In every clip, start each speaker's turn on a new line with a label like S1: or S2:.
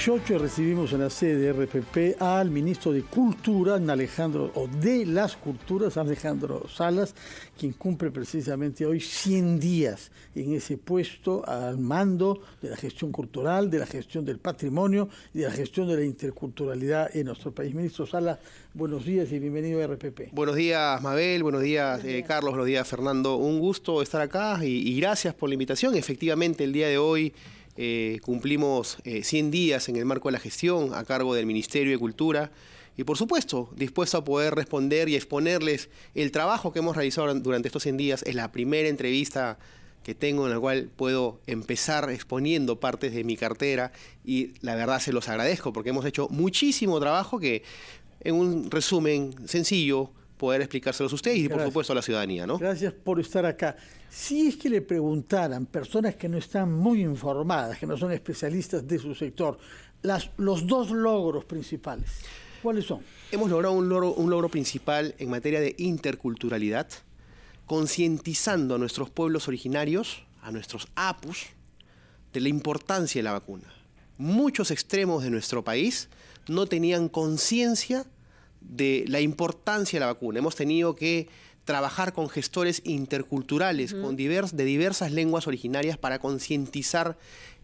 S1: 18 recibimos en la sede de RPP al ministro de Cultura, de las Culturas, Alejandro Salas, quien cumple precisamente hoy 100 días en ese puesto al mando de la gestión cultural, de la gestión del patrimonio y de la gestión de la interculturalidad en nuestro país. Ministro Salas, buenos días y bienvenido a RPP.
S2: Buenos días, Mabel, buenos días, Carlos, buenos días, Fernando. Un gusto estar acá y gracias por la invitación. Efectivamente, el día de hoy cumplimos 100 días en el marco de la gestión a cargo del Ministerio de Cultura y, por supuesto, dispuesto a poder responder y exponerles el trabajo que hemos realizado durante estos 100 días. Es la primera entrevista que tengo en la cual puedo empezar exponiendo partes de mi cartera y la verdad se los agradezco porque hemos hecho muchísimo trabajo que, en un resumen sencillo, poder explicárselos a ustedes y, por supuesto, a la ciudadanía, ¿no?
S1: Gracias por estar acá. Si es que le preguntaran personas que no están muy informadas, que no son especialistas de su sector, los dos logros principales, ¿cuáles son?
S2: Hemos logrado un logro principal en materia de interculturalidad, concientizando a nuestros pueblos originarios, a nuestros apus, de la importancia de la vacuna. Muchos extremos de nuestro país no tenían conciencia de la importancia de la vacuna. Hemos tenido que trabajar con gestores interculturales, de diversas lenguas originarias para concientizar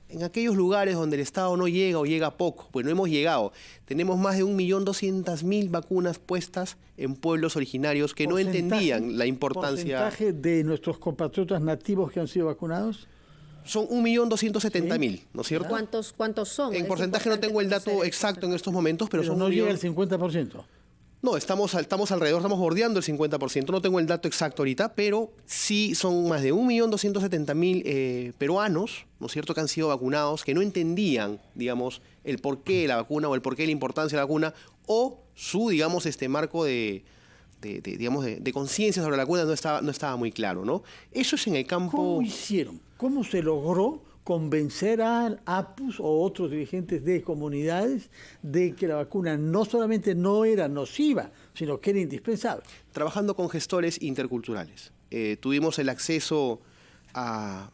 S2: en aquellos lugares donde el Estado no llega o llega poco. Bueno, hemos llegado. Tenemos más de 1.200.000 vacunas puestas en pueblos originarios que no entendían la importancia.
S1: ¿Porcentaje de nuestros compatriotas nativos que han sido vacunados?
S2: Son 1.270.000,
S1: ¿sí?
S2: ¿no es cierto?
S3: ¿Cuántos son?
S2: En porcentaje no tengo el dato exacto en estos momentos, pero son
S1: no llega al 50%.
S2: No, estamos alrededor, estamos bordeando el 50%. No tengo el dato exacto ahorita, pero sí son más de 1.270.000 peruanos, ¿no es cierto?, que han sido vacunados, que no entendían, digamos, el porqué de la vacuna o el porqué de la importancia de la vacuna o su, digamos, marco de conciencia sobre la vacuna no estaba muy claro, ¿no? Eso es en el campo.
S1: ¿Cómo hicieron? ¿Cómo se logró convencer a APUS o otros dirigentes de comunidades de que la vacuna no solamente no era nociva, sino que era indispensable?
S2: Trabajando con gestores interculturales. Tuvimos el acceso a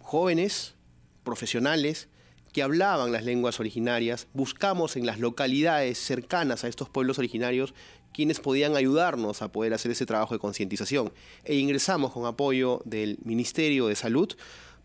S2: jóvenes, profesionales, que hablaban las lenguas originarias. Buscamos en las localidades cercanas a estos pueblos originarios quienes podían ayudarnos a poder hacer ese trabajo de concientización. E ingresamos con apoyo del Ministerio de Salud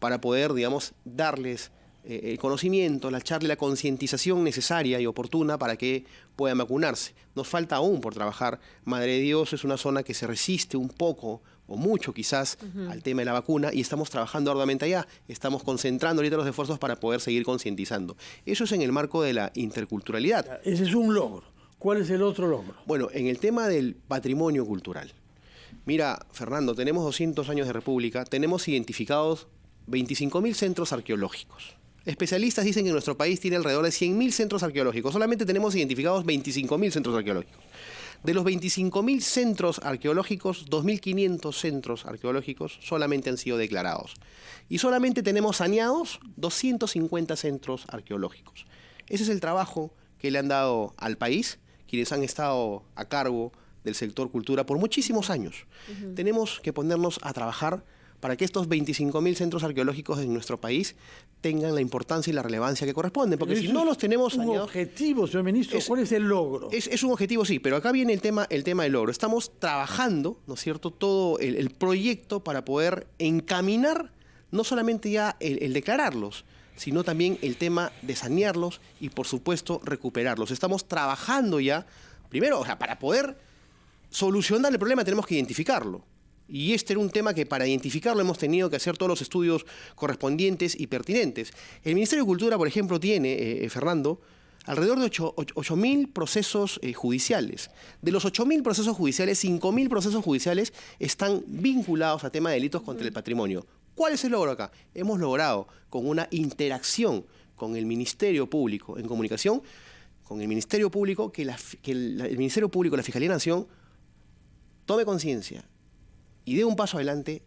S2: para poder, digamos, darles el conocimiento, la concientización necesaria y oportuna para que puedan vacunarse. Nos falta aún por trabajar. Madre de Dios es una zona que se resiste un poco o mucho quizás al tema de la vacuna y estamos trabajando arduamente allá. Estamos concentrando ahorita los esfuerzos para poder seguir concientizando. Eso es en el marco de la interculturalidad.
S1: Ese es un logro. ¿Cuál es el otro logro?
S2: Bueno, en el tema del patrimonio cultural. Mira, Fernando, tenemos 200 años de república, tenemos identificados 25.000 centros arqueológicos. Especialistas dicen que nuestro país tiene alrededor de 100.000 centros arqueológicos. Solamente tenemos identificados 25.000 centros arqueológicos. De los 25.000 centros arqueológicos, 2.500 centros arqueológicos solamente han sido declarados. Y solamente tenemos saneados 250 centros arqueológicos. Ese es el trabajo que le han dado al país quienes han estado a cargo del sector cultura por muchísimos años. Tenemos que ponernos a trabajar para que estos 25.000 centros arqueológicos en nuestro país tengan la importancia y la relevancia que corresponden, porque si no los tenemos
S1: saneados... ¿Es un objetivo, señor ministro? ¿Cuál es el logro?
S2: Es un objetivo, sí, pero acá viene el tema del logro. Estamos trabajando, ¿no es cierto?, todo el proyecto para poder encaminar no solamente ya el declararlos, sino también el tema de sanearlos y, por supuesto, recuperarlos. Estamos trabajando ya, primero, o sea, para poder solucionar el problema tenemos que identificarlo. Y este era un tema que para identificarlo hemos tenido que hacer todos los estudios correspondientes y pertinentes. El Ministerio de Cultura, por ejemplo, tiene, Fernando, alrededor de 8.000 procesos judiciales. De los 8.000 procesos judiciales, 5.000 procesos judiciales están vinculados a tema de delitos contra el patrimonio. ¿Cuál es el logro acá? Hemos logrado, con una interacción con el Ministerio Público en comunicación, con el Ministerio Público, que el Ministerio Público, la Fiscalía de Nación, tome conciencia y dé un paso adelante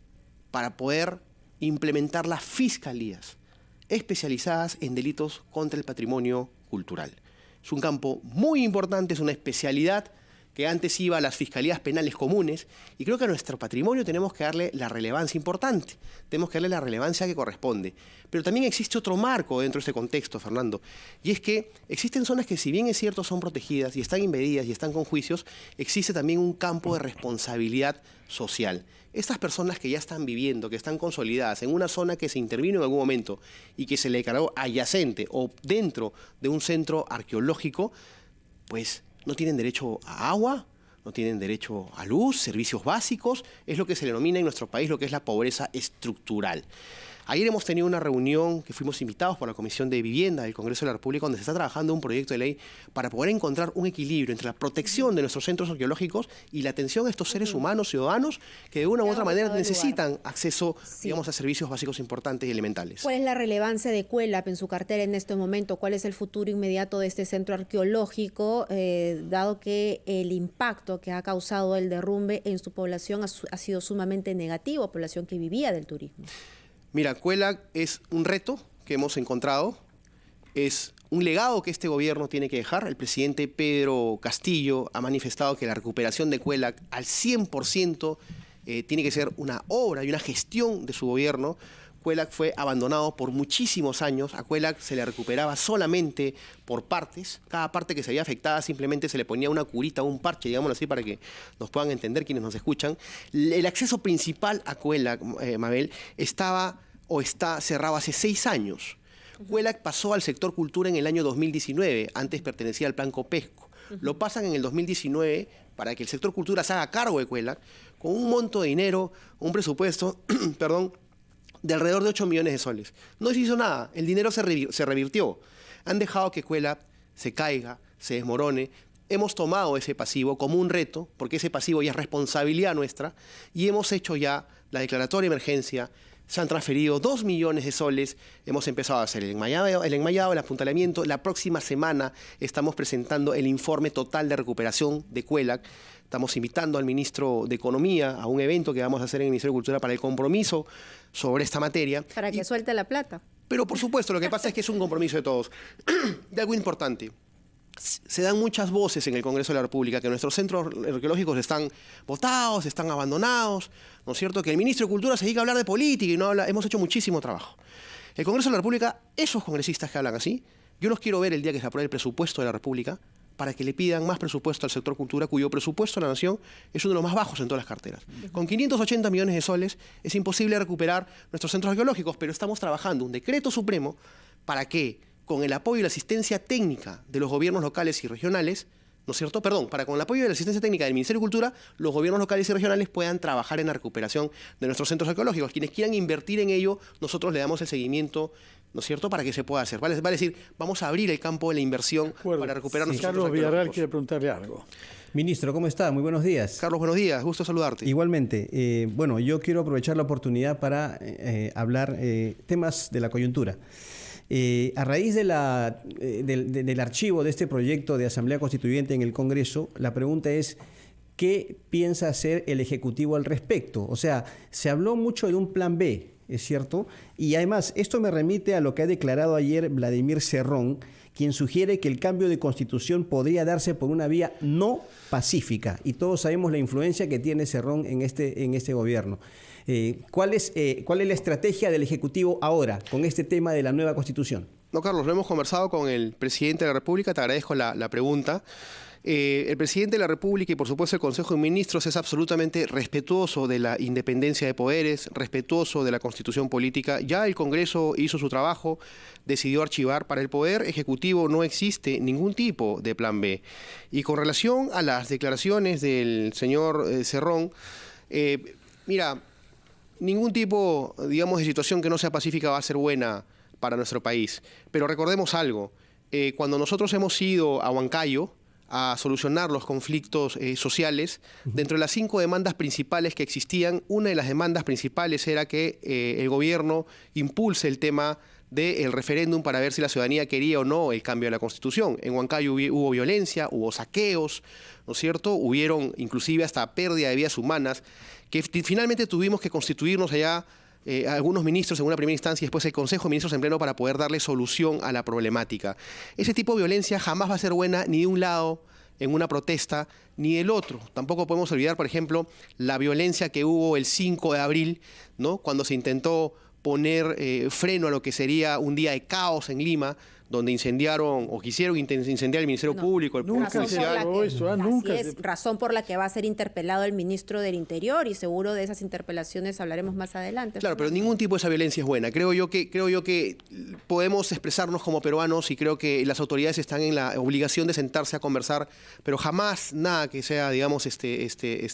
S2: para poder implementar las fiscalías especializadas en delitos contra el patrimonio cultural. Es un campo muy importante, es una especialidad que antes iba a las fiscalías penales comunes, y creo que a nuestro patrimonio tenemos que darle la relevancia importante, tenemos que darle la relevancia que corresponde. Pero también existe otro marco dentro de este contexto, Fernando, y es que existen zonas que, si bien es cierto, son protegidas y están impedidas y están con juicios, existe también un campo de responsabilidad social. Estas personas que ya están viviendo, que están consolidadas en una zona que se intervino en algún momento y que se le declaró adyacente o dentro de un centro arqueológico, pues no tienen derecho a agua, no tienen derecho a luz, servicios básicos, es lo que se denomina en nuestro país lo que es la pobreza estructural. Ayer hemos tenido una reunión que fuimos invitados por la Comisión de Vivienda del Congreso de la República, donde se está trabajando un proyecto de ley para poder encontrar un equilibrio entre la protección de nuestros centros arqueológicos y la atención a estos seres humanos, ciudadanos, que de una u otra manera necesitan acceso, digamos, a servicios básicos importantes y elementales.
S3: ¿Cuál es la relevancia de CUELAP en su cartera en este momento? ¿Cuál es el futuro inmediato de este centro arqueológico, dado que el impacto que ha causado el derrumbe en su población ha sido sumamente negativo, población que vivía del turismo?
S2: Mira, CUELAC es un reto que hemos encontrado, es un legado que este gobierno tiene que dejar. El presidente Pedro Castillo ha manifestado que la recuperación de CUELAC al 100% tiene que ser una obra y una gestión de su gobierno. CUELAC fue abandonado por muchísimos años. A CUELAC se le recuperaba solamente por partes. Cada parte que se veía afectada simplemente se le ponía una curita, un parche, digámoslo así, para que nos puedan entender quienes nos escuchan. El acceso principal a CUELAC, Mabel, estaba o está cerrado hace 6 años. CUELAC pasó al sector cultura en el año 2019, antes pertenecía al Plan Copesco. Lo pasan en el 2019 para que el sector cultura se haga cargo de CUELAC con un monto de dinero, un presupuesto, perdón, de alrededor de 8 millones de soles. No se hizo nada, el dinero se revirtió. Han dejado que CUELAC se caiga, se desmorone. Hemos tomado ese pasivo como un reto, porque ese pasivo ya es responsabilidad nuestra, y hemos hecho ya la declaratoria de emergencia. Se han transferido 2 millones de soles, hemos empezado a hacer el enmayado, el apuntalamiento. La próxima semana estamos presentando el informe total de recuperación de CUELAC. Estamos invitando al ministro de Economía a un evento que vamos a hacer en el Ministerio de Cultura para el compromiso sobre esta materia.
S3: Para que suelte la plata.
S2: Pero por supuesto, lo que pasa es que es un compromiso de todos. De algo importante. Se dan muchas voces en el Congreso de la República que nuestros centros arqueológicos están botados, están abandonados, ¿no es cierto? Que el ministro de Cultura se dedica a hablar de política y no habla. Hemos hecho muchísimo trabajo. El Congreso de la República, esos congresistas que hablan así, yo los quiero ver el día que se apruebe el presupuesto de la República para que le pidan más presupuesto al sector cultura, cuyo presupuesto de la Nación es uno de los más bajos en todas las carteras. Con 580 millones de soles es imposible recuperar nuestros centros arqueológicos, pero estamos trabajando un decreto supremo para que, con el apoyo y la asistencia técnica de los gobiernos locales y regionales, ¿no es cierto? Perdón, para con el apoyo y la asistencia técnica del Ministerio de Cultura, los gobiernos locales y regionales puedan trabajar en la recuperación de nuestros centros arqueológicos. Quienes quieran invertir en ello, nosotros le damos el seguimiento, ¿no es cierto?, para que se pueda hacer. Vale decir, vamos a abrir el campo de la inversión para recuperar nuestros centros arqueológicos.
S1: Carlos Villarreal quiere preguntarle algo.
S4: Ministro, ¿cómo está? Muy buenos días.
S2: Carlos, buenos días. Gusto saludarte.
S4: Igualmente. Bueno, yo quiero aprovechar la oportunidad para hablar temas de la coyuntura. A raíz del archivo de este proyecto de Asamblea Constituyente en el Congreso, la pregunta es, ¿qué piensa hacer el Ejecutivo al respecto? O sea, se habló mucho de un plan B, ¿es cierto? Y además, esto me remite a lo que ha declarado ayer Vladimir Cerrón, quien sugiere que el cambio de constitución podría darse por una vía no pacífica. Y todos sabemos la influencia que tiene Cerrón en este gobierno. ¿Cuál es la estrategia del Ejecutivo ahora con este tema de la nueva Constitución?
S2: No, Carlos, lo hemos conversado con el presidente de la República, te agradezco la pregunta. El presidente de la República y por supuesto el Consejo de Ministros es absolutamente respetuoso de la independencia de poderes, respetuoso de la Constitución política. Ya el Congreso hizo su trabajo, decidió archivar. Para el Poder Ejecutivo no existe ningún tipo de plan B. Y con relación a las declaraciones del señor Cerrón, mira, ningún tipo, digamos, de situación que no sea pacífica va a ser buena para nuestro país. Pero recordemos algo, cuando nosotros hemos ido a Huancayo a solucionar los conflictos sociales, dentro de las 5 demandas principales que existían, una de las demandas principales era que el gobierno impulse el tema del referéndum para ver si la ciudadanía quería o no el cambio de la Constitución. En Huancayo hubo violencia, hubo saqueos, ¿no es cierto? Hubieron inclusive hasta pérdida de vidas humanas, que finalmente tuvimos que constituirnos allá algunos ministros en una primera instancia y después el Consejo de Ministros en pleno para poder darle solución a la problemática. Ese tipo de violencia jamás va a ser buena ni de un lado en una protesta ni del otro. Tampoco podemos olvidar, por ejemplo, la violencia que hubo el 5 de abril, ¿no? Cuando se intentó poner freno a lo que sería un día de caos en Lima, donde incendiaron o quisieron incendiar el Ministerio Público, el Poder Judicial.
S3: Razón por la que va a ser interpelado el ministro del Interior, y seguro de esas interpelaciones hablaremos más adelante.
S2: Claro, pero ningún tipo de esa violencia es buena. Creo yo que podemos expresarnos como peruanos, y creo que las autoridades están en la obligación de sentarse a conversar, pero jamás nada que sea, digamos,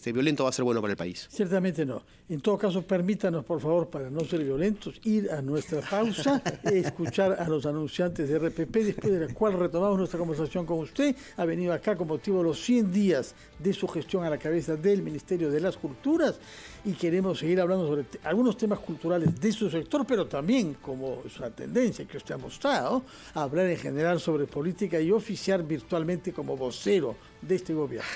S2: violento va a ser bueno para el país.
S1: Ciertamente no. En todo caso, permítanos, por favor, para no ser violentos, ir a nuestra pausa, escuchar a los anunciantes de RPP, después de la cual retomamos nuestra conversación con usted. Ha venido acá con motivo de los 100 días de su gestión a la cabeza del Ministerio de las Culturas, y queremos seguir hablando sobre algunos temas culturales de su sector, pero también, como es una tendencia que usted ha mostrado, hablar en general sobre política y oficiar virtualmente como vocero de este gobierno.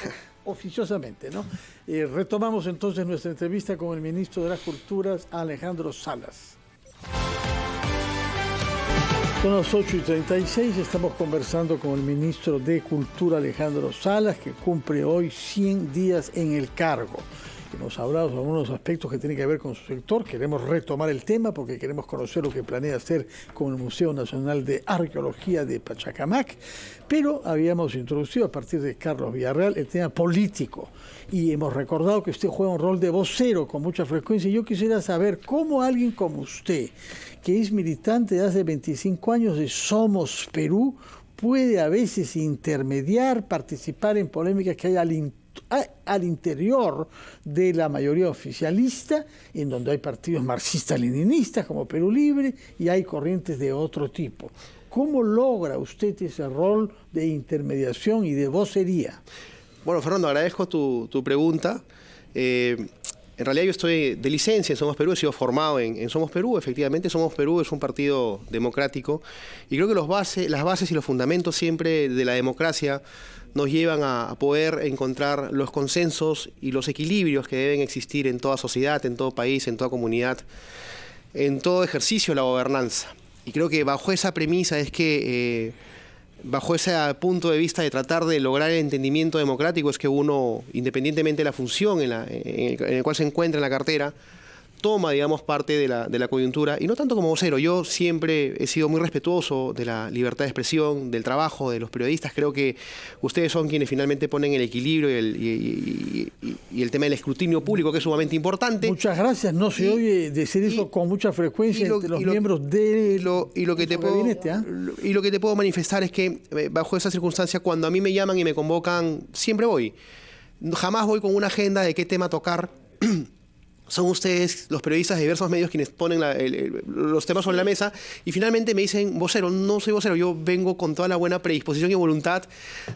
S1: Oficiosamente, ¿no? Retomamos entonces nuestra entrevista con el ministro de las Culturas, Alejandro Salas. Son las 8:36, estamos conversando con el ministro de Cultura, Alejandro Salas, que cumple hoy 100 días en el cargo. Hemos hablado sobre algunos aspectos que tienen que ver con su sector. Queremos retomar el tema porque queremos conocer lo que planea hacer con el Museo Nacional de Arqueología de Pachacamac, pero habíamos introducido a partir de Carlos Villarreal el tema político, y hemos recordado que usted juega un rol de vocero con mucha frecuencia. Yo quisiera saber cómo alguien como usted, que es militante de hace 25 años de Somos Perú, puede a veces intermediar, participar en polémicas que hay al interior de la mayoría oficialista, en donde hay partidos marxistas-leninistas como Perú Libre y hay corrientes de otro tipo. ¿Cómo logra usted ese rol de intermediación y de vocería?
S2: Bueno, Fernando, agradezco tu pregunta. En realidad yo estoy de licencia en Somos Perú, he sido formado en Somos Perú. Efectivamente, Somos Perú es un partido democrático, y creo que las bases y los fundamentos siempre de la democracia nos llevan a poder encontrar los consensos y los equilibrios que deben existir en toda sociedad, en todo país, en toda comunidad, en todo ejercicio de la gobernanza. Y creo que bajo esa premisa es que, bajo ese punto de vista de tratar de lograr el entendimiento democrático, es que uno, independientemente de la función en el cual se encuentra en la cartera, toma, digamos, parte de la coyuntura, y no tanto como vocero. Yo siempre he sido muy respetuoso de la libertad de expresión, del trabajo de los periodistas. Creo que ustedes son quienes finalmente ponen el equilibrio y el tema del escrutinio público, que es sumamente importante.
S1: Muchas gracias. No se oye decir eso con mucha frecuencia entre los miembros de
S2: lo que te puedo manifestar es que bajo esa circunstancia, cuando a mí me llaman y me convocan, siempre voy. Jamás voy con una agenda de qué tema tocar. Son ustedes, los periodistas de diversos medios, quienes ponen los temas sobre la mesa, y finalmente me dicen, vocero. No soy vocero, yo vengo con toda la buena predisposición y voluntad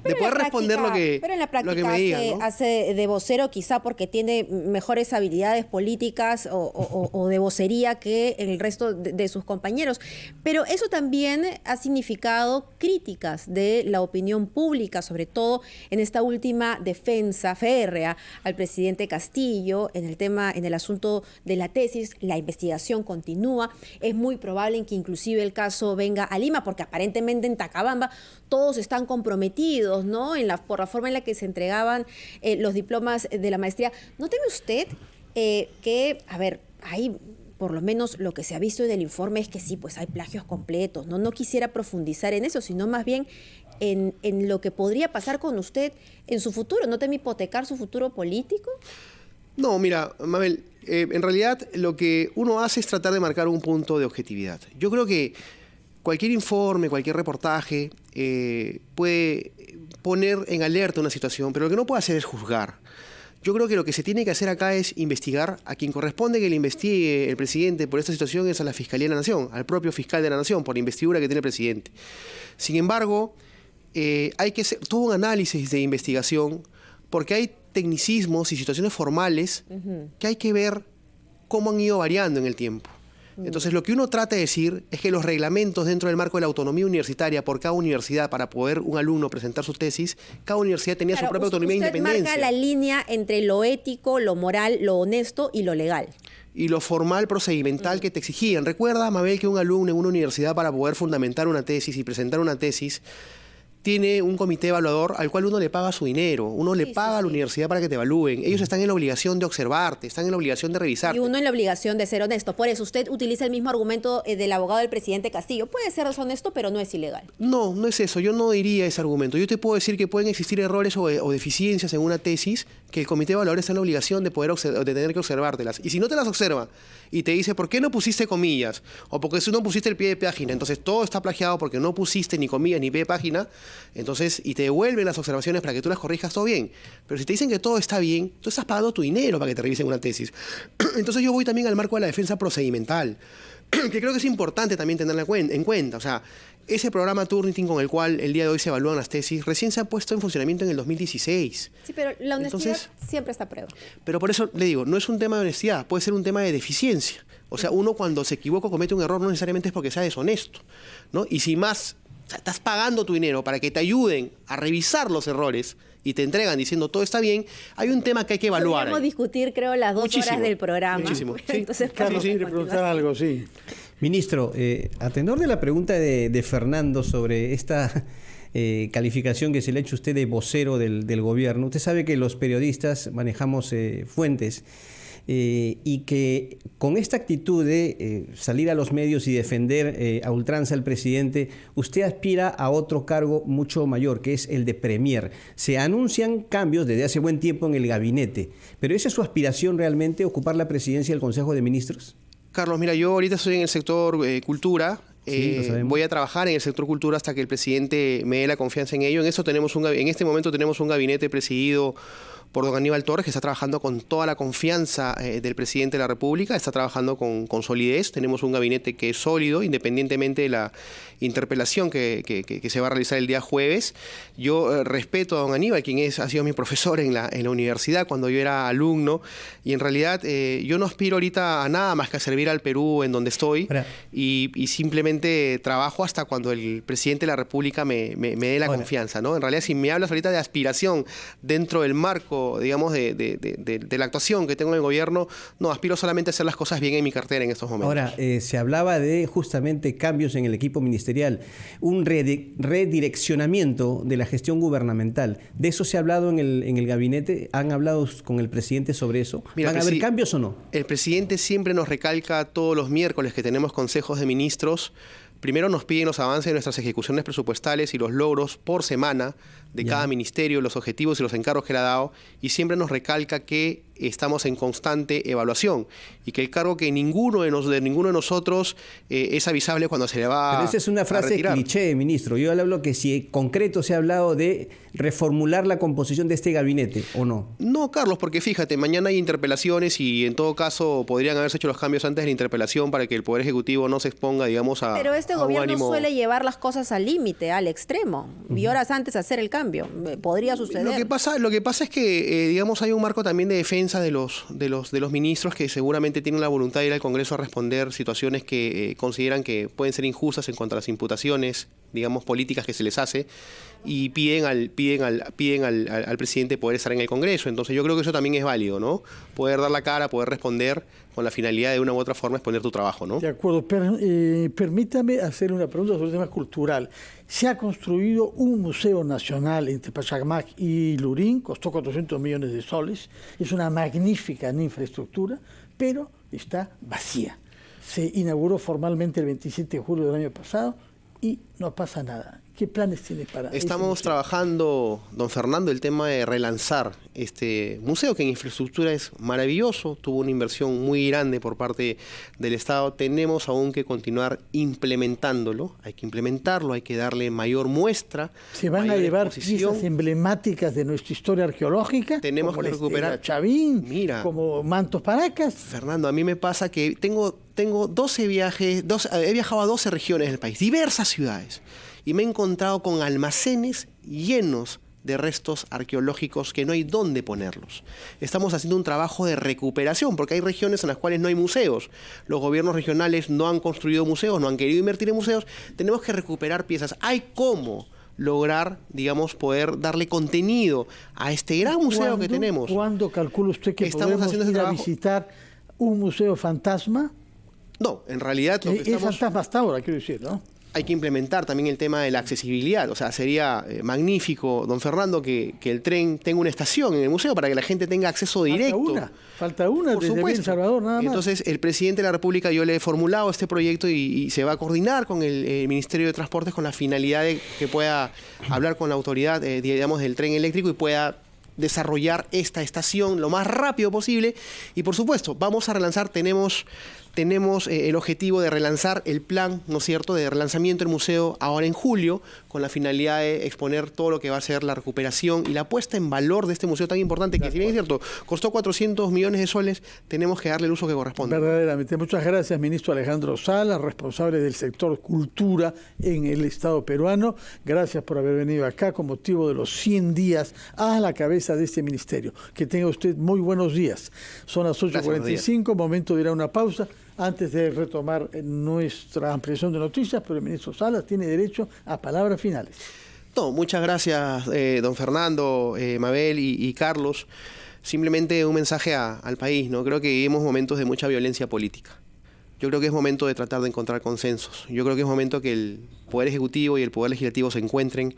S2: de poder responder lo que
S3: Pero en la práctica
S2: me digan, ¿no?
S3: hace de vocero, quizá porque tiene mejores habilidades políticas o de vocería que el resto de sus compañeros. Pero eso también ha significado críticas de la opinión pública, sobre todo en esta última defensa férrea al presidente Castillo en el asunto de la tesis. La investigación continúa. Es muy probable que inclusive el caso venga a Lima, porque aparentemente en Tacabamba todos están comprometidos, ¿no? Por la forma en la que se entregaban los diplomas de la maestría. ¿No teme usted que, a ver, hay... Por lo menos lo que se ha visto en el informe es que sí, pues hay plagios completos, ¿no? No quisiera profundizar en eso, sino más bien en lo que podría pasar con usted en su futuro. ¿No teme hipotecar su futuro político?
S2: No, mira, Mabel, en realidad lo que uno hace es tratar de marcar un punto de objetividad. Yo creo que cualquier informe, cualquier reportaje puede poner en alerta una situación, pero lo que no puede hacer es juzgar. Yo creo que lo que se tiene que hacer acá es investigar. A quien corresponde que le investigue el presidente por esta situación es a la Fiscalía de la Nación, al propio fiscal de la Nación, por la investidura que tiene el presidente. Sin embargo, hay que hacer todo un análisis de investigación, porque hay tecnicismos y situaciones formales que hay que ver cómo han ido variando en el tiempo. Entonces, lo que uno trata de decir es que los reglamentos dentro del marco de la autonomía universitaria por cada universidad, para poder un alumno presentar su tesis, cada universidad tenía su propia autonomía e independencia.
S3: Usted marca la línea entre lo ético, lo moral, lo honesto y lo legal.
S2: Y lo formal, procedimental que te exigían. Recuerda, Mabel, que un alumno en una universidad, para poder fundamentar una tesis y presentar una tesis, tiene un comité evaluador al cual uno le paga su dinero, uno le paga a la universidad para que te evalúen. Ellos están en la obligación de observarte, están en la obligación de revisarte.
S3: Y uno en la obligación de ser honesto. Por eso usted utiliza el mismo argumento del abogado del presidente Castillo. Puede ser deshonesto, pero no es ilegal.
S2: No, no es eso. Yo no diría ese argumento. Yo te puedo decir que pueden existir errores o deficiencias en una tesis que el comité evaluador está en la obligación de poder de tener que observártelas. Y si no te las observa y te dice, ¿por qué no pusiste comillas? O porque si no pusiste el pie de página, entonces todo está plagiado porque no pusiste ni comillas ni pie de página, entonces, y te devuelven las observaciones para que tú las corrijas, todo bien. Pero si te dicen que todo está bien, tú estás pagando tu dinero para que te revisen una tesis. Entonces yo voy también al marco de la defensa procedimental, que creo que es importante también tenerla en cuenta. O sea, ese programa Turnitin con el cual el día de hoy se evalúan las tesis, recién se ha puesto en funcionamiento en el 2016.
S3: Sí, pero la honestidad
S2: Entonces,
S3: siempre está a prueba.
S2: Pero por eso le digo, no es un tema de honestidad, puede ser un tema de deficiencia. O sea, uno cuando se equivoca o comete un error no necesariamente es porque sea deshonesto, ¿no? Y si más, o sea, estás pagando tu dinero para que te ayuden a revisar los errores y te entregan diciendo todo está bien, hay un tema que hay que evaluar.
S3: Podríamos discutir, creo, las 2 horas del programa.
S2: Muchísimo. Sí.
S3: Entonces,
S1: Carlos,
S3: sí,
S1: quiere preguntar algo, sí.
S4: Ministro, a tenor de la pregunta de Fernando sobre esta calificación que se le ha hecho a usted de vocero del gobierno, usted sabe que los periodistas manejamos fuentes y que con esta actitud de salir a los medios y defender a ultranza al presidente, usted aspira a otro cargo mucho mayor, que es el de premier. Se anuncian cambios desde hace buen tiempo en el gabinete, pero ¿esa es su aspiración realmente, ocupar la presidencia del Consejo de Ministros?
S2: Carlos, mira, yo ahorita estoy en el sector cultura.
S4: Sí,
S2: voy a trabajar en el sector cultura hasta que el presidente me dé la confianza en ello. En este momento tenemos un gabinete presidido por don Aníbal Torres, que está trabajando con toda la confianza del presidente de la República, está trabajando con solidez. Tenemos un gabinete que es sólido, independientemente de la interpelación que se va a realizar el día jueves. Yo respeto a don Aníbal, quien ha sido mi profesor en la universidad cuando yo era alumno, y en realidad yo no aspiro ahorita a nada más que a servir al Perú en donde estoy, y simplemente trabajo hasta cuando el presidente de la República me dé la confianza, ¿no? En realidad, si me hablas ahorita de aspiración dentro del marco, digamos, de la actuación que tengo en el gobierno, no, aspiro solamente a hacer las cosas bien en mi cartera en estos momentos.
S4: Ahora, se hablaba de justamente cambios en el equipo ministerial, un redireccionamiento de la gestión gubernamental. ¿De eso se ha hablado en el gabinete? ¿Han hablado con el presidente sobre eso?
S2: Mira,
S4: ¿Van a haber cambios o no? El
S2: presidente siempre nos recalca todos los miércoles que tenemos consejos de ministros. Primero nos piden los avances de nuestras ejecuciones presupuestales y los logros por semana de cada ministerio, los objetivos y los encargos que le ha dado, y siempre nos recalca que estamos en constante evaluación y que el cargo que ninguno de nosotros es avisable cuando se le va a retirar.
S4: Pero esa es una frase cliché, ministro. Yo le hablo que si en concreto se ha hablado de reformular la composición de este gabinete, ¿o no?
S2: No, Carlos, porque fíjate, mañana hay interpelaciones y en todo caso podrían haberse hecho los cambios antes de la interpelación para que el Poder Ejecutivo no se exponga, digamos, a
S3: Pero este gobierno suele llevar las cosas al límite, al extremo, y horas antes de hacer el cambio. Podría suceder.
S2: Lo que pasa es que, digamos, hay un marco también de defensa de los ministros que seguramente tienen la voluntad de ir al Congreso a responder situaciones que consideran que pueden ser injustas en cuanto a las imputaciones, digamos, políticas que se les hace, y piden al presidente poder estar en el Congreso. Entonces yo creo que eso también es válido, ¿no? Poder dar la cara, poder responder con la finalidad de una u otra forma exponer tu trabajo, ¿no?
S1: De acuerdo. Permítame hacer una pregunta sobre el tema cultural. Se ha construido un museo nacional entre Pachacamac y Lurín, costó 400 millones de soles, es una magnífica infraestructura, pero está vacía. Se inauguró formalmente el 27 de julio del año pasado y no pasa nada. ¿Qué planes tiene para eso?
S2: Estamos trabajando, don Fernando, el tema de relanzar este museo, que en infraestructura es maravilloso, tuvo una inversión muy grande por parte del Estado. Tenemos aún que continuar implementándolo, hay que implementarlo, hay que darle mayor muestra.
S1: ¿Se van a llevar piezas emblemáticas de nuestra historia arqueológica?
S2: Tenemos
S1: como
S2: que recuperar.
S1: Chavín, como Mantos Paracas.
S2: Fernando, a mí me pasa que tengo 12 viajes, he viajado a 12 regiones del país, diversas ciudades, y me he encontrado con almacenes llenos de restos arqueológicos que no hay dónde ponerlos. Estamos haciendo un trabajo de recuperación, porque hay regiones en las cuales no hay museos. Los gobiernos regionales no han construido museos, no han querido invertir en museos. Tenemos que recuperar piezas. Hay cómo lograr, digamos, poder darle contenido a este gran museo que tenemos.
S1: ¿Cuándo calcula usted que podemos ir a visitar un museo fantasma?
S2: No, en realidad...
S1: Es fantasma hasta ahora, quiero decir, ¿no?
S2: hay que implementar también el tema de la accesibilidad. O sea, sería magnífico, don Fernando, que el tren tenga una estación en el museo para que la gente tenga acceso directo.
S1: Falta una
S2: Por
S1: desde
S2: supuesto.
S1: El Salvador, nada más.
S2: Entonces, el presidente de la República, yo le he formulado este proyecto y se va a coordinar con el Ministerio de Transportes con la finalidad de que pueda hablar con la autoridad, digamos, del tren eléctrico y pueda desarrollar esta estación lo más rápido posible. Y por supuesto, vamos a relanzar, tenemos el objetivo de relanzar el plan, ¿no es cierto?, de relanzamiento del museo ahora en julio, con la finalidad de exponer todo lo que va a ser la recuperación y la puesta en valor de este museo tan importante, que si bien es cierto, costó 400 millones de soles, tenemos que darle el uso que corresponde.
S1: Verdaderamente. Muchas gracias, ministro Alejandro Salas, responsable del sector cultura en el Estado peruano. Gracias por haber venido acá con motivo de los 100 días a la cabeza de este ministerio. Que tenga usted muy buenos días. Son las 8:45, momento de ir a una pausa. Antes de retomar nuestra ampliación de noticias, pero el ministro Salas tiene derecho a palabras finales.
S2: No, muchas gracias, don Fernando, Mabel y Carlos. Simplemente un mensaje al país, ¿no? Creo que vivimos momentos de mucha violencia política. Yo creo que es momento de tratar de encontrar consensos. Yo creo que es momento que el Poder Ejecutivo y el Poder Legislativo se encuentren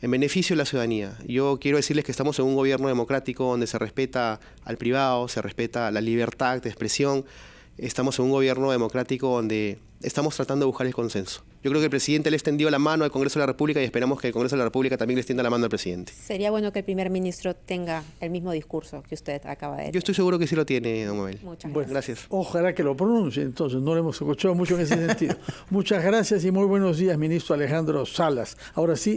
S2: en beneficio de la ciudadanía. Yo quiero decirles que estamos en un gobierno democrático donde se respeta al privado, se respeta la libertad de expresión. Estamos en un gobierno democrático donde estamos tratando de buscar el consenso. Yo creo que el presidente le extendió la mano al Congreso de la República y esperamos que el Congreso de la República también le extienda la mano al presidente.
S3: Sería bueno que el primer ministro tenga el mismo discurso que usted acaba de decir.
S2: Yo estoy seguro que sí lo tiene, don Mabel.
S3: Muchas
S1: Bueno,
S2: gracias.
S1: Ojalá que lo pronuncie, entonces, no lo hemos escuchado mucho en ese sentido. Muchas gracias y muy buenos días, ministro Alejandro Salas. Ahora sí.